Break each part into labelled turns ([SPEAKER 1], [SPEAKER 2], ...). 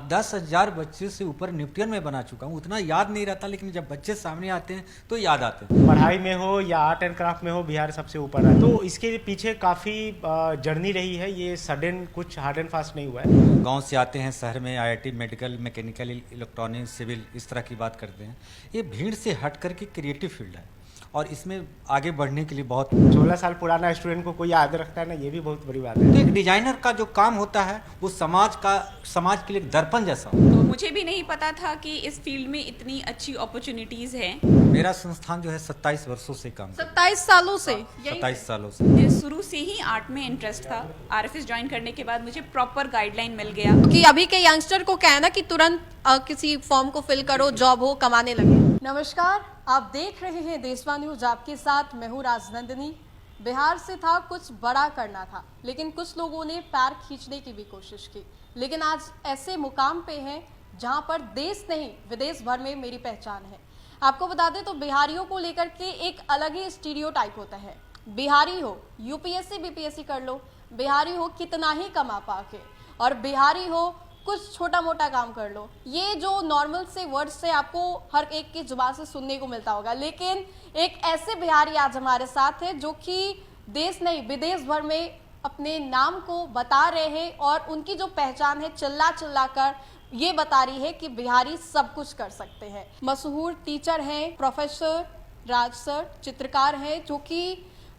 [SPEAKER 1] 10,000 बच्चे से ऊपर न्यूटन में बना चुका हूँ। उतना याद नहीं रहता, लेकिन जब बच्चे सामने आते हैं तो याद आते हैं।
[SPEAKER 2] पढ़ाई में हो या आर्ट एंड क्राफ्ट में हो, बिहार सबसे ऊपर है। तो इसके पीछे काफ़ी जर्नी रही है, ये सडन कुछ हार्ड एंड फास्ट नहीं हुआ है।
[SPEAKER 1] गांव से आते हैं शहर में, IIT, medical, mechanical, electronics, civil, इस तरह की बात करते हैं। ये भीड़ से हट कर के क्रिएटिव फील्ड है और इसमें आगे बढ़ने के लिए बहुत
[SPEAKER 2] 16 साल पुराना स्टूडेंट को कोई याद रखता है ना, ये भी बहुत बड़ी बात है।
[SPEAKER 1] तो एक डिजाइनर का जो काम होता है वो समाज के लिए एक दर्पण जैसा हो।
[SPEAKER 3] तो मुझे भी नहीं पता था कि इस फील्ड में इतनी अच्छी अपॉर्चुनिटीज हैं।
[SPEAKER 1] मेरा संस्थान जो है 27 वर्षों से काम कर
[SPEAKER 4] 27 सालों से
[SPEAKER 1] 27 सालों से।
[SPEAKER 3] मुझे शुरू से ही आर्ट में इंटरेस्ट था। आरएफएस ज्वाइन करने के बाद मुझे प्रॉपर गाइडलाइन मिल गया
[SPEAKER 4] कि अभी के यंगस्टर को क्या है ना कि तुरंत किसी फॉर्म को फिल करो, जॉब हो, कमाने लगे। नमस्कार, आप देख रहे हैं देशवा न्यूज, आपके साथ मैं हूं राजनंदिनी। बिहार से था, कुछ बड़ा करना था, लेकिन कुछ लोगों ने पैर खींचने की भी कोशिश की। लेकिन आज ऐसे मुकाम पे हैं जहां पर देश नहीं विदेश भर में मेरी पहचान है। आपको बता दें तो बिहारियों को लेकर के एक अलग ही स्टीरियोटाइप होता है। बिहारी हो यूपीएससी बीपीएससी कर लो, बिहारी हो कितना ही कमा पाके, और बिहारी हो कुछ छोटा मोटा काम कर लो। ये जो नॉर्मल से वर्ड्स से आपको हर एक की जुबान से सुनने को मिलता होगा, लेकिन एक ऐसे बिहारी आज हमारे साथ है जो कि देश नहीं विदेश भर में अपने नाम को बता रहे हैं, और उनकी जो पहचान है चिल्ला चिल्ला कर ये बता रही है कि बिहारी सब कुछ कर सकते हैं। मशहूर टीचर हैं प्रोफेसर राज सर, चित्रकार हैं जो कि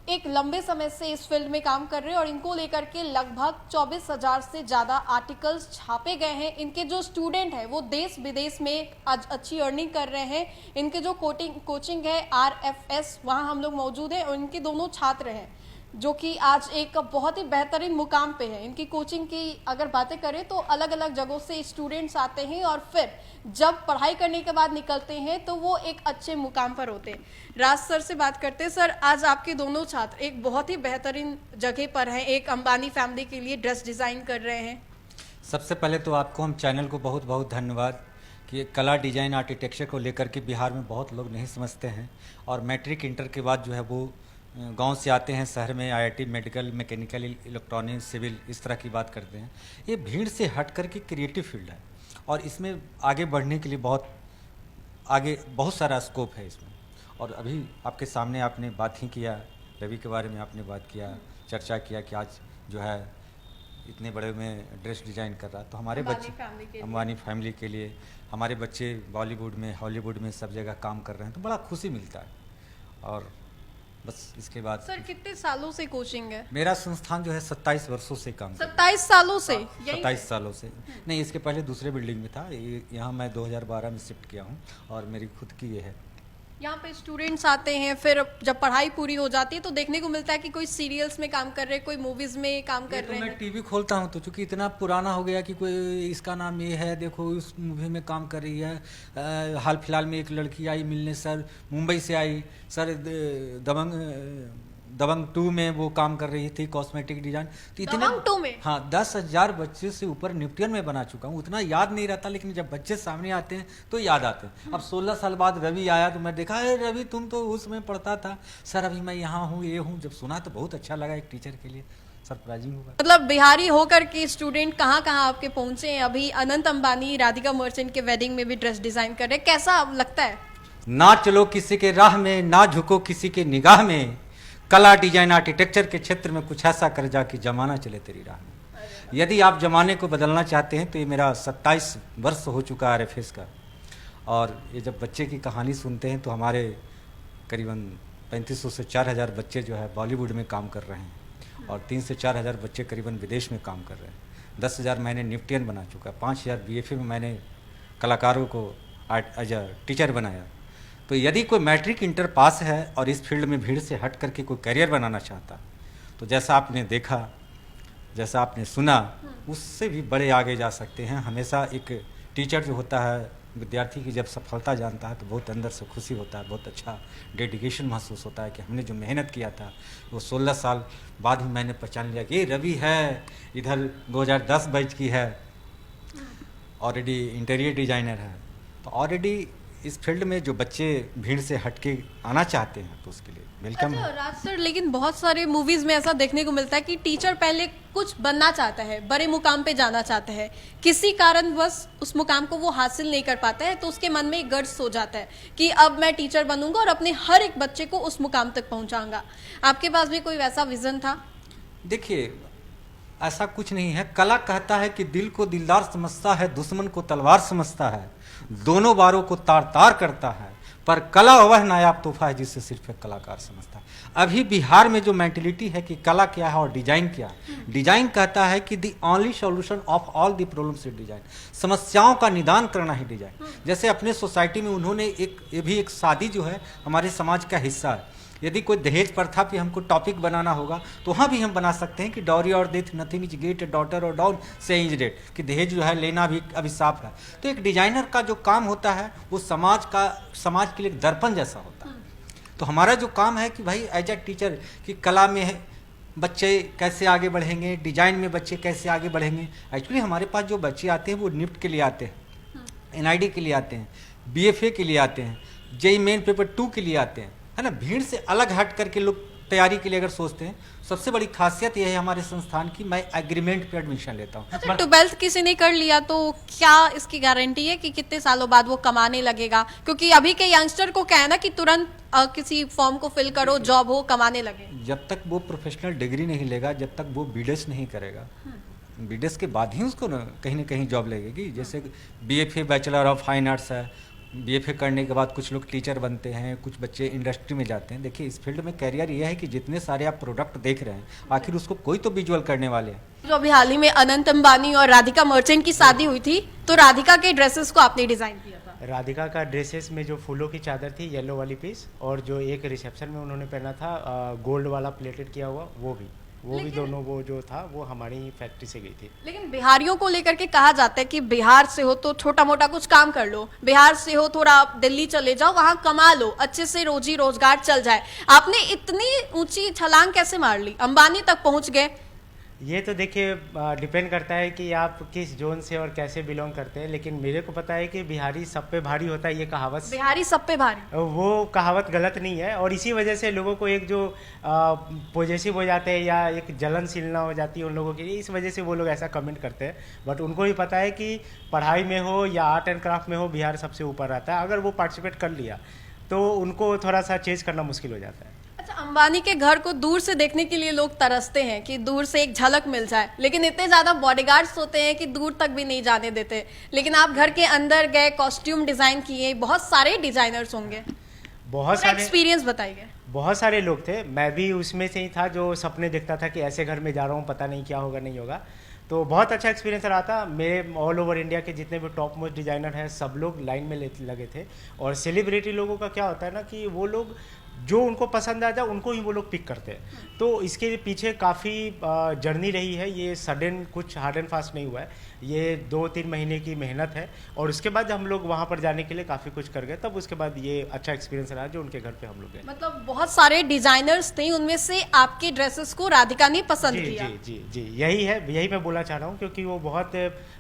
[SPEAKER 4] एक लंबे समय से इस फील्ड में काम कर रहे हैं, और इनको लेकर के लगभग 24,000 से ज़्यादा आर्टिकल्स छापे गए हैं। इनके जो स्टूडेंट हैं वो देश विदेश में आज अच्छी अर्निंग कर रहे हैं। इनके जो कोचिंग है आरएफएस, वहाँ हम लोग मौजूद हैं, और इनके दोनों छात्र हैं जो कि आज एक बहुत ही बेहतरीन मुकाम पे है। इनकी कोचिंग की अगर बातें करें तो अलग अलग जगहों से स्टूडेंट्स आते हैं, और फिर जब पढ़ाई करने के बाद निकलते हैं तो वो एक अच्छे मुकाम पर होते हैं। राज सर से बात करते हैं। सर, आज आपके दोनों छात्र एक बहुत ही बेहतरीन जगह पर हैं, एक अंबानी फैमिली के लिए ड्रेस डिज़ाइन कर रहे हैं।
[SPEAKER 1] सबसे पहले तो आपको हम चैनल को बहुत बहुत धन्यवाद कि कला, डिजाइन, आर्किटेक्चर को लेकर के बिहार में बहुत लोग नहीं समझते हैं, और मैट्रिक इंटर के बाद जो है वो गांव से आते हैं शहर में, IIT, medical, mechanical, electronics, civil, इस तरह की बात करते हैं। ये भीड़ से हट कर के क्रिएटिव फील्ड है और इसमें आगे बढ़ने के लिए बहुत सारा स्कोप है इसमें। और अभी आपके सामने आपने बात ही किया, रवि के बारे में आपने बात किया, चर्चा किया कि आज जो है इतने बड़े में ड्रेस डिज़ाइन कर रहा, तो हमारे बच्चे अंबानी फैमिली के लिए हमारे बच्चे बॉलीवुड में, हॉलीवुड में सब जगह काम कर रहे हैं, तो बड़ा खुशी मिलता है। और बस इसके बाद
[SPEAKER 4] सर, कितने सालों से कोचिंग है?
[SPEAKER 1] मेरा संस्थान जो है 27 वर्षों से काम कर
[SPEAKER 4] 27 सालों से?
[SPEAKER 1] 27 सालों से नहीं, इसके पहले दूसरे बिल्डिंग में था। यहाँ मैं 2012 में शिफ्ट किया हूँ और मेरी खुद की ये है।
[SPEAKER 4] यहाँ पे स्टूडेंट्स आते हैं, फिर जब पढ़ाई पूरी हो जाती है तो देखने को मिलता है कि कोई सीरियल्स में काम कर रहे हैं, कोई मूवीज में काम कर रहे हैं।
[SPEAKER 1] मैं टीवी खोलता हूँ तो चूंकि इतना पुराना हो गया कि कोई इसका नाम ये है, देखो इस मूवी में काम कर रही है। हाल फिलहाल में एक लड़की आई मिलने, सर मुंबई से आई, सर दबंग 2 में वो काम कर रही थी, कॉस्मेटिक डिजाइन। तो इतने
[SPEAKER 4] दबंग 2 में?
[SPEAKER 1] हाँ, 10,000 बच्चे से ऊपर न्यूटन में बना चुका हूँ। उतना याद नहीं रहता, लेकिन जब बच्चे सामने आते हैं तो याद आते हैं। अब 16 साल बाद रवि आया तो मैं देखा, अरे रवि तुम तो उसमें पढ़ता था। सर अभी मैं यहाँ हूँ, ये हूँ। जब सुना तो बहुत अच्छा लगा, एक टीचर के लिए सरप्राइजिंग हुआ।
[SPEAKER 4] मतलब बिहारी होकर के स्टूडेंट कहाँ कहाँ आपके पहुंचे हैं। अभी अनंत अंबानी राधिका मर्चेंट के वेडिंग में भी ड्रेस डिजाइन कर रहे हैं, कैसा लगता है?
[SPEAKER 1] ना चलो किसी के राह में, ना झुको किसी के निगाह में, कला, डिजाइन, आर्किटेक्चर के क्षेत्र में कुछ ऐसा कर जा कि जमाना चले तेरी राह में। यदि आप जमाने को बदलना चाहते हैं तो ये मेरा 27 वर्ष हो चुका है आरएफएस का। और ये जब बच्चे की कहानी सुनते हैं तो हमारे करीबन 3500 से 4000 बच्चे जो है बॉलीवुड में काम कर रहे हैं, और 3 से 4000 बच्चे करीबन विदेश में काम कर रहे हैं। 10,000 मैंने न्यूटन बना चुका, 5000 बीएफए में मैंने कलाकारों को एज अ टीचर बनाया। तो यदि कोई मैट्रिक इंटर पास है और इस फील्ड में भीड़ से हट करके कोई करियर बनाना चाहता, तो जैसा आपने देखा, जैसा आपने सुना, उससे भी बड़े आगे जा सकते हैं। हमेशा एक टीचर जो होता है, विद्यार्थी की जब सफलता जानता है तो बहुत अंदर से खुशी होता है, बहुत अच्छा डेडिकेशन महसूस होता है कि हमने जो मेहनत किया था वो 16 साल बाद ही मैंने पहचान लिया कि ये रवि है, इधर 2010 बैच की है, ऑलरेडी इंटीरियर डिजाइनर है। तो ऑलरेडी इस फील्ड में जो बच्चे भीड़ से हटके आना चाहते हैं तो उसके लिए वेलकम
[SPEAKER 4] अच्छा
[SPEAKER 1] है।
[SPEAKER 4] राज सर, लेकिन बहुत सारे मूवीज में ऐसा देखने को मिलता है कि टीचर पहले कुछ बनना चाहता है, बड़े मुकाम पे जाना चाहता है, किसी कारणवश उस मुकाम को वो हासिल नहीं कर पाता है तो उसके मन में एक गर्ज हो जाता है कि अब मैं टीचर बनूंगा और अपने हर एक बच्चे को उस मुकाम तक पहुंचाऊंगा। आपके पास भी कोई वैसा विजन था?
[SPEAKER 1] देखिए, ऐसा कुछ नहीं है। कला कहता है कि दिल को दिलदार समझता है, दुश्मन को तलवार समझता है, दोनों बारों को तार तार करता है, पर कला वह नायाब तोहफा है जिसे सिर्फ एक कलाकार समझता है। अभी बिहार में जो मेंटेलिटी है कि कला क्या है और डिजाइन क्या है, डिजाइन कहता है कि the only solution of all the problems is design. समस्याओं का निदान करना ही डिजाइन। जैसे अपने सोसाइटी में उन्होंने ये भी एक शादी जो है हमारे समाज का हिस्सा है। यदि कोई दहेज प्रथा पे हमको टॉपिक बनाना होगा तो वहाँ भी हम बना सकते हैं कि डॉरी और death nothing is great, daughter और डाउन से इज डेट, कि दहेज जो है लेना भी अभिशाप है। तो एक डिजाइनर का जो काम होता है वो समाज के लिए एक दर्पण जैसा होता है। तो हमारा जो काम है कि भाई एज ए टीचर कि कला में बच्चे कैसे आगे बढ़ेंगे, डिजाइन में बच्चे कैसे आगे बढ़ेंगे। एक्चुअली हमारे पास जो बच्चे आते हैं वो निफ्ट के लिए आते हैं, एनआईडी के लिए आते हैं, बीएफए के लिए आते हैं, जेई मेन पेपर 2 के लिए आते हैं, है ना। भीड़ से अलग हट करके लोग तैयारी के लिए अगर सोचते हैं, सबसे बड़ी खासियत यह है हमारे संस्थान की, मैं एग्रीमेंट पे एडमिशन लेता हूँ।
[SPEAKER 4] अच्छा, 12th किसी ने कर लिया तो क्या इसकी गारंटी है कि कितने सालों बाद वो कमाने लगेगा? क्योंकि अभी के यंगस्टर को क्या है ना कि तुरंत किसी फॉर्म को फिल करो, जॉब हो, कमाने लगे।
[SPEAKER 1] जब तक वो प्रोफेशनल डिग्री नहीं लेगा, जब तक वो बीडेस नहीं करेगा, बीडेस के बाद ही उसको ना कहीं जॉब लगेगी। जैसे BFA bachelor of fine arts है, बीएफए करने के बाद कुछ लोग टीचर बनते हैं, कुछ बच्चे इंडस्ट्री में जाते हैं। देखिए, इस फील्ड में कैरियर ये है कि जितने सारे आप प्रोडक्ट देख रहे हैं, आखिर उसको कोई तो विजुअल करने वाले हैं।
[SPEAKER 4] जो अभी हाल ही में अनंत अंबानी और राधिका मर्चेंट की शादी हुई थी, तो राधिका के ड्रेसेस को आपने डिजाइन किया था।
[SPEAKER 2] राधिका का ड्रेसेस में जो फूलों की चादर थी, येलो वाली पीस, और जो एक रिसेप्शन में उन्होंने पहना था गोल्ड वाला प्लेटेड किया हुआ, वो भी दोनों वो जो था वो हमारी फैक्ट्री से गई थी।
[SPEAKER 4] लेकिन बिहारियों को लेकर के कहा जाता है कि बिहार से हो तो छोटा मोटा कुछ काम कर लो, बिहार से हो थोड़ा दिल्ली चले जाओ, वहां कमा लो, अच्छे से रोजी रोजगार चल जाए। आपने इतनी ऊंची छलांग कैसे मार ली, अंबानी तक पहुंच गए?
[SPEAKER 2] ये तो देखिए डिपेंड करता है कि आप किस जोन से और कैसे बिलोंग करते हैं, लेकिन मेरे को पता है कि बिहारी सब पे भारी होता है, ये कहावत,
[SPEAKER 4] बिहारी सब पे भारी,
[SPEAKER 2] वो कहावत गलत नहीं है। और इसी वजह से लोगों को एक जो पॉजिटिव हो जाते हैं या एक जलनशीलता हो जाती है उन लोगों की, इस वजह से वो लोग ऐसा कमेंट करते हैं। बट उनको भी पता है कि पढ़ाई में हो या आर्ट एंड क्राफ्ट में हो, बिहार सबसे ऊपर आता है। अगर वो पार्टिसिपेट कर लिया तो उनको थोड़ा सा चेंज करना मुश्किल हो जाता है।
[SPEAKER 4] अच्छा, अंबानी के घर को दूर से देखने के लिए लोग तरसते हैं कि दूर से एक झलक मिल जाए, लेकिन इतने ज्यादा बॉडीगार्ड्स होते हैं कि दूर तक भी नहीं जाने देते। लेकिन आप घर के अंदर गए, कॉस्ट्यूम डिजाइन किए, बहुत सारे डिजाइनर्स होंगे,
[SPEAKER 2] बहुत सारे
[SPEAKER 4] एक्सपीरियंस बताइए।
[SPEAKER 2] बहुत सारे लोग थे, मैं भी उसमें से ही था जो सपने देखता था कि ऐसे घर में जा रहा हूँ, पता नहीं क्या होगा नहीं होगा। तो बहुत अच्छा एक्सपीरियंस रहा था। मेरे ऑल ओवर इंडिया के जितने भी टॉप मोस्ट डिजाइनर हैं, सब लोग लाइन में लगे थे। और सेलिब्रिटी लोगों का क्या होता है ना कि वो लोग जो उनको पसंद आ जाए उनको ही वो लोग पिक करते हैं। तो इसके पीछे काफ़ी जर्नी रही है, ये सडन कुछ हार्ड एंड फास्ट नहीं हुआ है, ये 2-3 महीने की मेहनत है। और उसके बाद हम लोग वहाँ पर जाने के लिए काफ़ी कुछ कर गए, तब उसके बाद ये अच्छा एक्सपीरियंस रहा जो उनके घर पे हम लोग गए।
[SPEAKER 4] मतलब बहुत सारे डिजाइनर्स थे, उनमें से आपके ड्रेसेस को राधिका ने पसंद
[SPEAKER 2] जी
[SPEAKER 4] किया।
[SPEAKER 2] जी जी जी, यही है, यही मैं बोलना चाह रहा हूँ, क्योंकि वो बहुत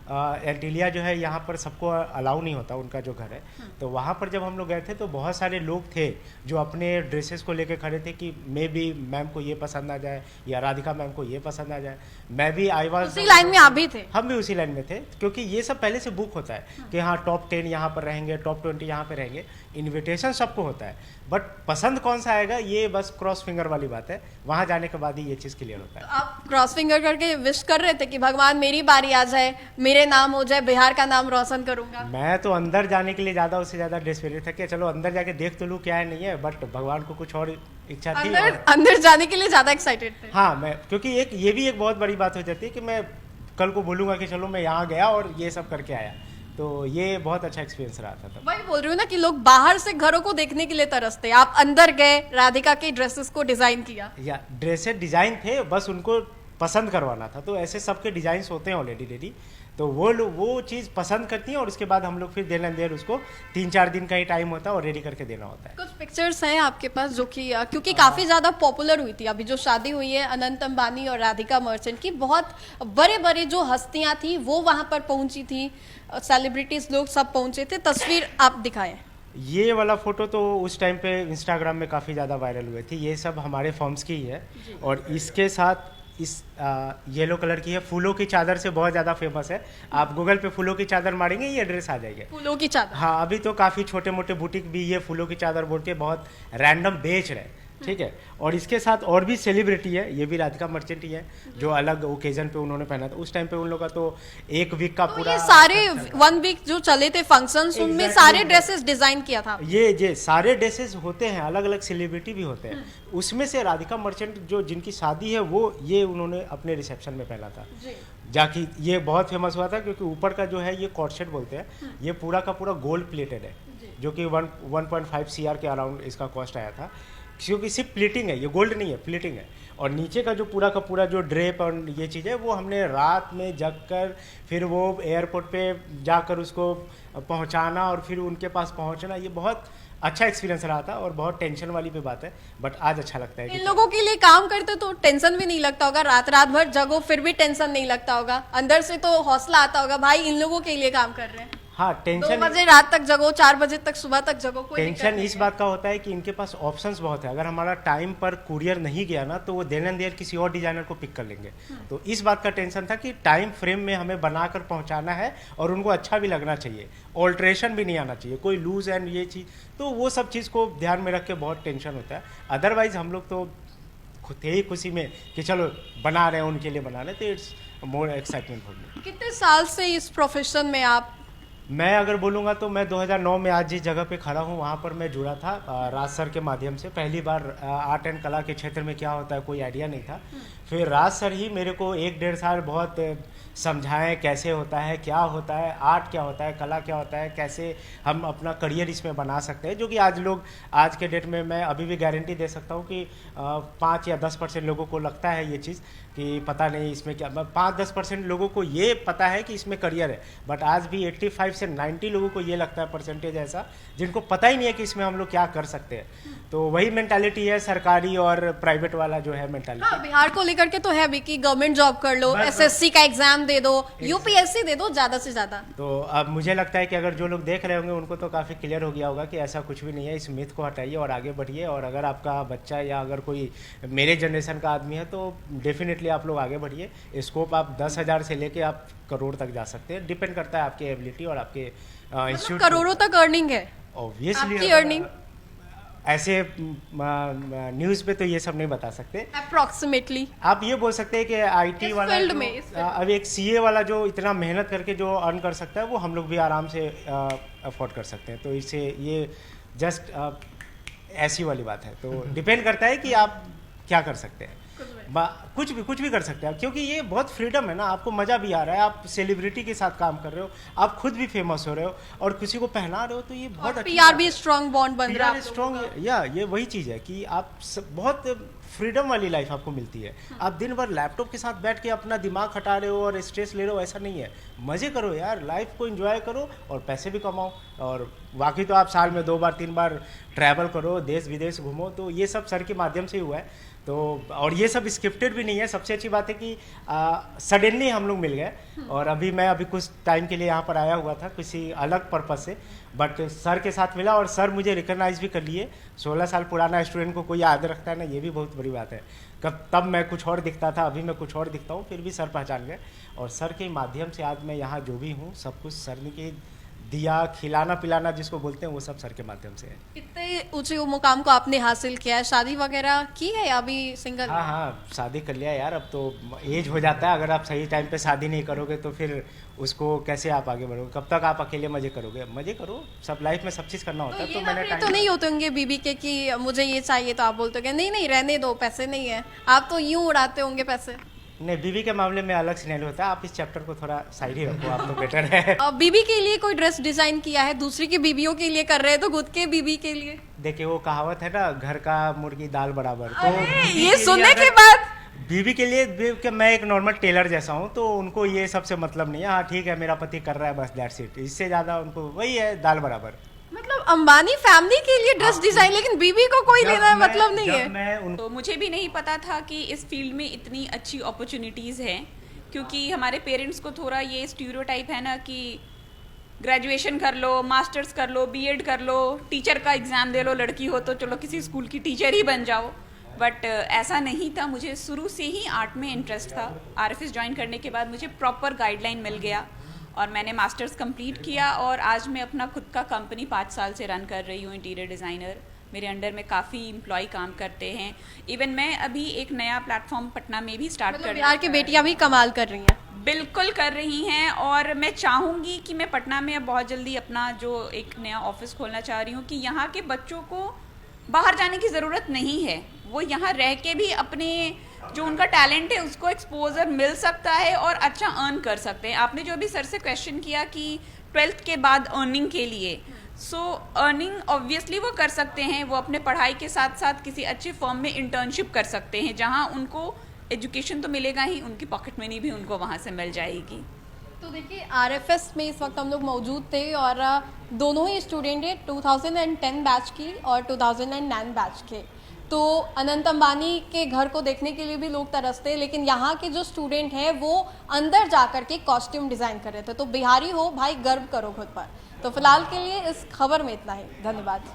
[SPEAKER 2] एंटीलिया जो है यहाँ पर सबको अलाउ नहीं होता, उनका जो घर है। तो वहाँ पर जब हम लोग गए थे तो बहुत सारे लोग थे जो अपने ड्रेसेस को लेके खड़े थे कि मे बी मैम को ये पसंद आ जाए या राधिका मैम को ये पसंद आ जाए। मैं भी आई वाज
[SPEAKER 4] उसी लाइन में आप भी थे?
[SPEAKER 2] हम भी उसी लाइन में थे, क्योंकि ये सब पहले से बुक होता है कि हाँ टॉप 10 यहाँ पर रहेंगे, टॉप 20 यहाँ पर रहेंगे, इन्विटेशन सबको होता है। बट पसंद कौन सा आएगा ये बस क्रॉस फिंगर वाली बात है, वहाँ जाने के बाद ही ये चीज़ क्लियर होता है।
[SPEAKER 4] तो आप क्रॉस फिंगर करके विश कर रहे थे कि भगवान मेरी बारी आ जाए, मेरे नाम हो जाए, बिहार का नाम रोशन करूंगा?
[SPEAKER 2] मैं तो अंदर जाने के लिए ज़्यादा उससे ज़्यादा डेस्परेट था कि चलो अंदर जाके देख तो लूँ क्या है नहीं है, बट भगवान को कुछ और इच्छा थी।
[SPEAKER 4] अंदर जाने के लिए ज्यादा एक्साइटेड थे?
[SPEAKER 2] हाँ, मैं क्योंकि एक ये भी एक बहुत बड़ी बात हो जाती है कि मैं कल को बोलूँगा कि चलो मैं यहाँ गया और ये सब करके आया, तो ये बहुत अच्छा एक्सपीरियंस रहा था तब।
[SPEAKER 4] वही बोल रही हूँ ना कि लोग बाहर से घरों को देखने के लिए तरसते, आप अंदर गए, राधिका के ड्रेसेस को डिजाइन किया।
[SPEAKER 2] या ड्रेसेस डिजाइन थे, बस उनको पसंद करवाना था। तो ऐसे सबके डिजाइन होते हैं ऑलरेडी रेडी, तो वो लोग वो चीज़ पसंद करती हैं और उसके बाद हम लोग फिर देन एंड देयर उसको 3-4 दिन का ही टाइम होता है और रेडी करके देना होता है।
[SPEAKER 4] कुछ पिक्चर्स हैं आपके पास जो कि क्योंकि काफी ज्यादा पॉपुलर हुई थी अभी जो शादी हुई है अनंत अंबानी और राधिका मर्चेंट की, बहुत बड़े बड़े जो हस्तियां थी वो वहां पर पहुंची थी, सेलिब्रिटीज लोग सब पहुंचे थे, तस्वीर आप दिखाएं।
[SPEAKER 2] ये वाला फोटो तो उस टाइम पे इंस्टाग्राम में काफ़ी ज़्यादा वायरल हुए थी। ये सब हमारे फॉर्म्स की ही है और इसके साथ इस येलो कलर की है, फूलों की चादर से बहुत ज़्यादा फेमस है। आप गूगल पे फूलों की चादर मारेंगे ये ड्रेस आ जाएगा।
[SPEAKER 4] फूलों की चादर।
[SPEAKER 2] हाँ, अभी तो काफ़ी छोटे मोटे बुटीक भी ये फूलों की चादर बोल के बहुत रैंडम बेच रहे हैं, ठीक है। और इसके साथ और भी सेलिब्रिटी है, ये भी राधिका मर्चेंट ही है, जो अलग ओकेजन पे उन्होंने पहना था। उस टाइम पे उन लोगों का तो एक वीक का
[SPEAKER 4] तो
[SPEAKER 2] पूरा
[SPEAKER 4] ये सारे 1 वीक जो चले थे फंक्शंस उनमें
[SPEAKER 2] Exactly.
[SPEAKER 4] सारे ड्रेसेस डिजाइन किया था।
[SPEAKER 2] ये सारे ड्रेसेस होते हैं, अलग अलग सेलिब्रिटी भी होते हैं। उसमें से राधिका मर्चेंट जो जिनकी शादी है वो ये उन्होंने अपने रिसेप्शन में पहना था, जाकि ये बहुत फेमस हुआ था क्योंकि ऊपर का जो है ये कॉर्ड सेट बोलते हैं, ये पूरा का पूरा गोल्ड प्लेटेड है, जो कि 1.5 CR के अराउंड इसका कॉस्ट आया था। क्योंकि सिर्फ प्लेटिंग है, ये गोल्ड नहीं है, प्लेटिंग है। और नीचे का पूरा जो ड्रेप और ये चीज़ है वो हमने रात में जग कर फिर वो एयरपोर्ट पे जाकर उसको पहुंचाना और फिर उनके पास पहुंचना, ये बहुत अच्छा एक्सपीरियंस रहा था और बहुत टेंशन वाली भी बात है, बट आज अच्छा लगता है।
[SPEAKER 4] इन लोगों के लिए काम करते तो टेंशन भी नहीं लगता होगा, रात भर जगो फिर भी टेंशन नहीं लगता होगा, अंदर से तो हौसला आता होगा भाई इन लोगों के लिए काम कर रहे हैं।
[SPEAKER 2] हाँ,
[SPEAKER 4] 2
[SPEAKER 2] टेंशन
[SPEAKER 4] बजे रात तक जगो, 4 बजे तक सुबह तक जगो, कोई
[SPEAKER 2] टेंशन इस बात का होता है कि इनके पास ऑप्शंस बहुत है। अगर हमारा टाइम पर कुरियर नहीं गया ना तो वो देन एंड देयर किसी और डिजाइनर को पिक कर लेंगे। तो इस बात का टेंशन था कि टाइम फ्रेम में हमें बनाकर पहुंचाना है और उनको अच्छा भी लगना चाहिए, ऑल्ट्रेशन भी नहीं आना चाहिए, कोई लूज एंड ये चीज़, तो वो सब चीज़ को ध्यान में रख के बहुत टेंशन होता है। अदरवाइज हम लोग तो खुद ही खुशी में कि चलो बना रहे हैं, उनके लिए बना रहे, तो it's more excitement for me.
[SPEAKER 4] कितने साल से इस प्रोफेशन में आप?
[SPEAKER 2] मैं अगर बोलूँगा तो मैं 2009 में आज जिस जगह पे खड़ा हूँ वहाँ पर मैं जुड़ा था राज सर के माध्यम से। पहली बार आर्ट एंड कला के क्षेत्र में क्या होता है कोई आइडिया नहीं था। फिर राज सर ही मेरे को 1-1.5 साल बहुत समझाएं कैसे होता है, क्या होता है, आर्ट क्या होता है, कला क्या होता है, कैसे हम अपना करियर इसमें बना सकते हैं, जो कि आज के डेट में मैं अभी भी गारंटी दे सकता हूँ कि 5 या 10% लोगों को लगता है ये चीज़ कि पता नहीं इसमें क्या, 5-10% लोगों को ये पता है कि इसमें करियर है, बट आज भी 85 से 90 लोगों को ये लगता है परसेंटेज ऐसा जिनको पता ही नहीं है कि इसमें हम लोग क्या कर सकते हैं। तो वही मेंटालिटी है सरकारी और प्राइवेट वाला जो है मेंटालिटी।
[SPEAKER 4] हाँ, बिहार को लेकर के तो है भी कि गवर्नमेंट जॉब कर लो, SSC का एग्जाम दे दो, UPSC दे दो ज्यादा से ज्यादा।
[SPEAKER 2] तो अब मुझे लगता है कि अगर जो लोग देख रहे होंगे उनको तो काफ़ी क्लियर हो गया होगा कि ऐसा कुछ भी नहीं है। इस मिथ को हटाइए और आगे बढ़िए, और अगर आपका बच्चा या अगर कोई मेरे जनरेशन का आदमी है तो डेफिनेटली आप लोग आगे बढ़िए। स्कोप आप 10,000 से लेके आप करोड़ तक जा सकते हैं, डिपेंड करता है आपके एबिलिटी और आपके इंस्टीट्यूट।
[SPEAKER 4] करोड़ों तक अर्निंग है
[SPEAKER 2] ऑब्वियसली
[SPEAKER 4] आपकी अर्निंग?
[SPEAKER 2] ऐसे न्यूज़ पे तो ये सब नहीं बता सकते।
[SPEAKER 4] अप्रोक्सीमेटली
[SPEAKER 2] आप ये बोल सकते हैं कि आईटी
[SPEAKER 4] इस
[SPEAKER 2] वाला
[SPEAKER 4] फील्ड में, इस फील्ड में।
[SPEAKER 2] अब एक सीए वाला जो इतना मेहनत करके जो अर्न कर सकता है वो हम लोग भी आराम से अफोर्ड कर सकते हैं। तो इससे ये जस्ट ऐसी वाली बात है। तो डिपेंड करता है कि आप क्या कर सकते हैं, कुछ भी कर सकते हैं, क्योंकि ये बहुत फ्रीडम है ना। आपको मजा भी आ रहा है, आप सेलिब्रिटी के साथ काम कर रहे हो, आप खुद भी फेमस हो रहे हो और किसी को पहना रहे हो, तो ये बहुत अच्छी
[SPEAKER 4] PR भी स्ट्रॉन्ग बॉन्ड बन रहा है।
[SPEAKER 2] स्ट्रॉन्ग, या ये वही चीज़ है कि आप बहुत फ्रीडम वाली लाइफ आपको मिलती है। आप दिन भर लैपटॉप के साथ बैठ के अपना दिमाग हटा रहे हो और स्ट्रेस ले रहे हो, ऐसा नहीं है। मज़े करो यार, लाइफ को एंजॉय करो और पैसे भी कमाओ। और बाकी तो आप साल में 2 बार 3 बार ट्रैवल करो, देश विदेश घूमो। तो ये सब सर के माध्यम से हुआ है। तो और ये सब स्क्रिप्टेड भी नहीं है। सबसे अच्छी बात है कि सडनली हम लोग मिल गए और मैं कुछ टाइम के लिए यहाँ पर आया हुआ था किसी अलग पर्पज से, बट सर के साथ मिला और सर मुझे रिकॉग्नाइज भी कर लिए। 16 साल पुराना स्टूडेंट को कोई याद रखता है ना, ये भी बहुत बड़ी बात है। तब मैं कुछ और दिखता था, अभी मैं कुछ और दिखता हूँ, फिर भी सर पहचान गए। और सर के माध्यम से आज मैं यहाँ जो भी हूँ सब कुछ सर ने के दिया, खिलाना पिलाना जिसको बोलते हैं वो सब सर के माध्यम से है।
[SPEAKER 4] कितने ऊंचे मुकाम को आपने हासिल किया है? शादी वगैरह की है या अभी सिंगल?
[SPEAKER 2] हाँ, शादी कर लिया यार। अब तो एज हो जाता है, अगर आप सही टाइम पे शादी नहीं करोगे तो फिर उसको कैसे आप आगे बढ़ोगे? कब तक आप अकेले मजे करोगे? मजे करो, सब लाइफ में सब चीज़ करना होता है। तो मैंने
[SPEAKER 4] तो नहीं होते होंगे बीबी के कि मुझे ये चाहिए, तो आप बोलते होंगे नहीं नहीं रहने दो, पैसे नहीं है। आप तो यूं उड़ाते होंगे पैसे।
[SPEAKER 2] नहीं, बीवी के मामले में अलग सिनेरियो होता है। आप इस चैप्टर को थोड़ा साइड ही रखो, आप तो बेटर है।
[SPEAKER 4] बीबी के लिए कोई ड्रेस डिजाइन किया है? दूसरी की बीबियों के लिए कर रहे हैं तो खुद के बीबी के लिए?
[SPEAKER 2] देखिए वो कहावत है ना, घर का मुर्गी दाल बराबर। तो
[SPEAKER 4] ये सुनने के बाद
[SPEAKER 2] बीवी के लिए कि मैं एक नॉर्मल टेलर जैसा हूँ, तो उनको ये सबसे मतलब नहीं है। हाँ ठीक है, मेरा पति कर रहा है, बस दैट्स इट। इससे ज़्यादा उनको वही है, दाल बराबर।
[SPEAKER 4] मतलब अंबानी फैमिली के लिए ड्रेस डिजाइन, लेकिन बीबी को कोई लेना मतलब नहीं है।
[SPEAKER 3] तो मुझे भी नहीं पता था कि इस फील्ड में इतनी अच्छी अपॉर्चुनिटीज़ हैं, क्योंकि हमारे पेरेंट्स को थोड़ा ये स्टीरियोटाइप है ना कि ग्रेजुएशन कर लो, मास्टर्स कर लो, बीएड कर लो, टीचर का एग्ज़ाम दे लो, लड़की हो तो चलो किसी स्कूल की टीचर ही बन जाओ। बट ऐसा नहीं था, मुझे शुरू से ही आर्ट में इंटरेस्ट था। आरएफएस ज्वाइन करने के बाद मुझे प्रॉपर गाइडलाइन मिल गया और मैंने मास्टर्स कंप्लीट किया और आज मैं अपना खुद का कंपनी 5 साल से रन कर रही हूँ, इंटीरियर डिज़ाइनर। मेरे अंडर में काफ़ी एम्प्लॉय काम करते हैं। इवन मैं अभी एक नया प्लेटफॉर्म पटना में भी स्टार्ट कर
[SPEAKER 4] बिहार की बेटियां भी कमाल कर रही हैं।
[SPEAKER 3] बिल्कुल कर रही हैं और मैं चाहूँगी कि मैं पटना में अब बहुत जल्दी अपना जो एक नया ऑफिस खोलना चाह रही हूँ कि यहाँ के बच्चों को बाहर जाने की ज़रूरत नहीं है, वो यहाँ रह के भी अपने जो उनका टैलेंट है उसको एक्सपोजर मिल सकता है और अच्छा अर्न कर सकते हैं। आपने जो अभी सर से क्वेश्चन किया कि 12th के बाद अर्निंग के लिए, सो अर्निंग ऑब्वियसली वो कर सकते हैं, वो अपने पढ़ाई के साथ साथ किसी अच्छे फर्म में इंटर्नशिप कर सकते हैं जहाँ उनको एजुकेशन तो मिलेगा ही, उनकी पॉकेट मनी भी उनको वहाँ से मिल जाएगी।
[SPEAKER 4] तो देखिए आरएफएस में इस वक्त हम लोग मौजूद थे और दोनों ही स्टूडेंट हैं 2010 बैच की और 2009 बैच के। तो अनंत अंबानी के घर को देखने के लिए भी लोग तरसते हैं, लेकिन यहाँ के जो स्टूडेंट हैं वो अंदर जाकर के कॉस्ट्यूम डिज़ाइन कर रहे थे। तो बिहारी हो भाई, गर्व करो खुद पर। तो फिलहाल के लिए इस खबर में इतना ही, धन्यवाद।